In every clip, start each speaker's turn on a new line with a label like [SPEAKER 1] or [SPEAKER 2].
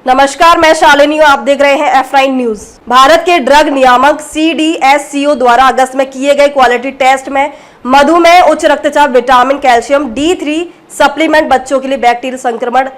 [SPEAKER 1] नमस्कार, मैं शालिनी हूँ। आप देख रहे हैं F9 न्यूज। भारत के ड्रग नियामक CDSCO द्वारा अगस्त में किए गए क्वालिटी टेस्ट में मधुमेह, उच्च रक्तचाप, विटामिन, कैल्शियम, D3 सप्लीमेंट, बच्चों के लिए बैक्टीरियल संक्रमण,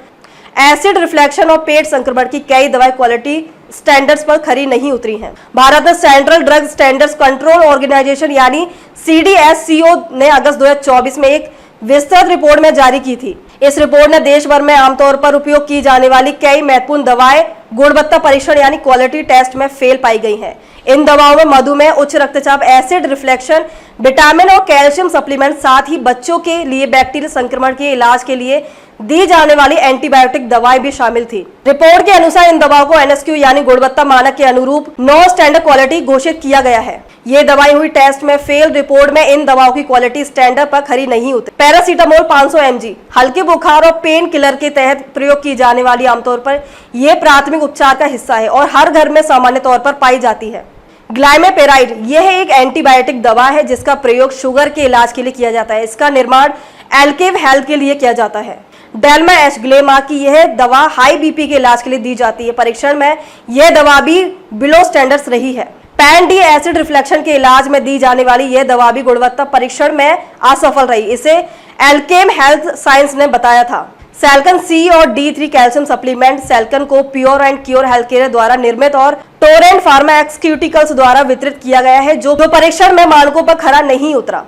[SPEAKER 1] एसिड रिफ्लेक्शन और पेट संक्रमण की कई दवाई क्वालिटी स्टैंडर्ड्स पर खरी नहीं उतरी हैं। भारत में central drug standards control organisation यानी CDSCO ने अगस्त 2024 में एक विस्तृत रिपोर्ट में जारी की थी। इस रिपोर्ट ने देश भर में आमतौर पर उपयोग की जाने वाली कई महत्वपूर्ण दवाएं गुणवत्ता परीक्षण यानी क्वालिटी टेस्ट में फेल पाई गई हैं। इन दवाओं में मधुमेह, उच्च रक्तचाप, एसिड रिफ्लेक्शन, विटामिन और कैल्शियम सप्लीमेंट, साथ ही बच्चों के लिए बैक्टीरियल संक्रमण के इलाज के लिए दी जाने वाली एंटीबायोटिक दवाएं भी शामिल थी। रिपोर्ट के अनुसार इन दवाओं को NSQ यानी गुणवत्ता मानक के अनुरूप नो स्टैंडर्ड क्वालिटी घोषित किया गया है। ये दवाई हुई टेस्ट में फेल। रिपोर्ट में इन दवाओं की क्वालिटी स्टैंडर्ड पर खरी नहीं उतरी। पैरासीटामोल 500 mg हल्के बुखार और पेन किलर के तहत प्रयोग की जाने वाली आमतौर पर यह प्राथमिक उपचार का हिस्सा है और हर घर में सामान्य तौर पर पाई जाती है। ग्लाइमेपेराइड यह एक एंटीबायोटिक दवा है जिसका प्रयोग शुगर के इलाज के लिए किया जाता है। इसका निर्माण एल्केव हेल्थ के लिए किया जाता है। डेल्मा एच ग्लेमा की यह दवा हाई बीपी के इलाज के लिए दी जाती है। परीक्षण में यह दवा भी बिलो स्टैंडर्ड्स रही है। पैन डी एसिड रिफ्लेक्शन के इलाज में दी जाने वाली यह दवा भी गुणवत्ता परीक्षण में असफल रही। इसे एल्केम हेल्थ साइंस ने बताया था। सैल्कन C और D3 कैल्शियम सप्लीमेंट सैल्कन को pure and cure health care द्वारा निर्मित और टोरेंट फार्मास्यूटिकल्स द्वारा वितरित किया गया है, जो परीक्षण में मानकों पर खरा नहीं उतरा।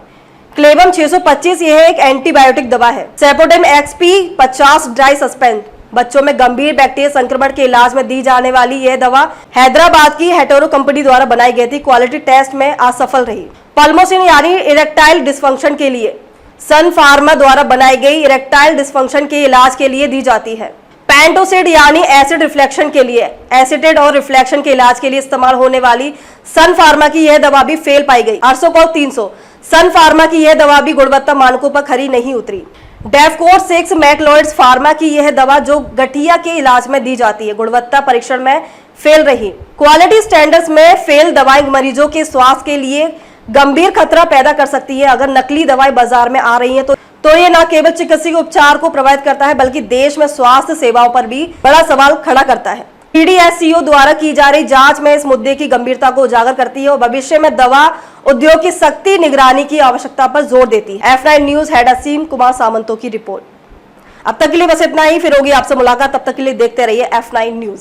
[SPEAKER 1] क्लेबम 625 यह एक एंटीबायोटिक दवा है। सेपोडेम XP 50 ड्राई सस्पेंड बच्चों में गंभीर बैक्टीरियल संक्रमण के इलाज में दी जाने वाली यह दवा हैदराबाद की हेटेरो कंपनी द्वारा बनाई गई थी। क्वालिटी टेस्ट में असफल रही। पल्मोसिन यानी इरेक्टाइल डिस्फंक्शन के लिए सन फार्मा द्वारा बनाई गई इरेक्टाइल डिस्फंक्शन के इलाज के लिए दी जाती है। पैंटोसिड यानी एसिड रिफ्लेक्शन के लिए एसिटेड और रिफ्लेक्शन के इलाज के लिए इस्तेमाल होने वाली सन फार्मा की यह दवा भी फेल पाई गई। आर्सोकॉल 300 सन फार्मा की यह दवा भी गुणवत्ता मानकों पर खरी नहीं उतरी। डेफकोर 6 मैक्लोइड्स फार्मा की यह दवा जो गठिया के इलाज में दी जाती है, गुणवत्ता परीक्षण में फेल रही। क्वालिटी स्टैंडर्ड्स में फेल दवाएं मरीजों के स्वास्थ्य के लिए गंभीर खतरा पैदा कर सकती है। अगर नकली दवाएं बाजार में आ रही हैं तो ये न केवल चिकित्सीय उपचार को प्रभावित करता है बल्कि देश में स्वास्थ्य सेवाओं पर भी बड़ा सवाल खड़ा करता है। CDSCO द्वारा की जा रही जांच में इस मुद्दे की गंभीरता को उजागर करती है और भविष्य में दवा उद्योग की सख्ती निगरानी की आवश्यकता पर जोर देती है। F9 न्यूज हेड असीम कुमार सामंतों की रिपोर्ट। अब तक के लिए बस इतना ही, फिर होगी आपसे मुलाकात। तब तक के लिए देखते रहिए F9 न्यूज।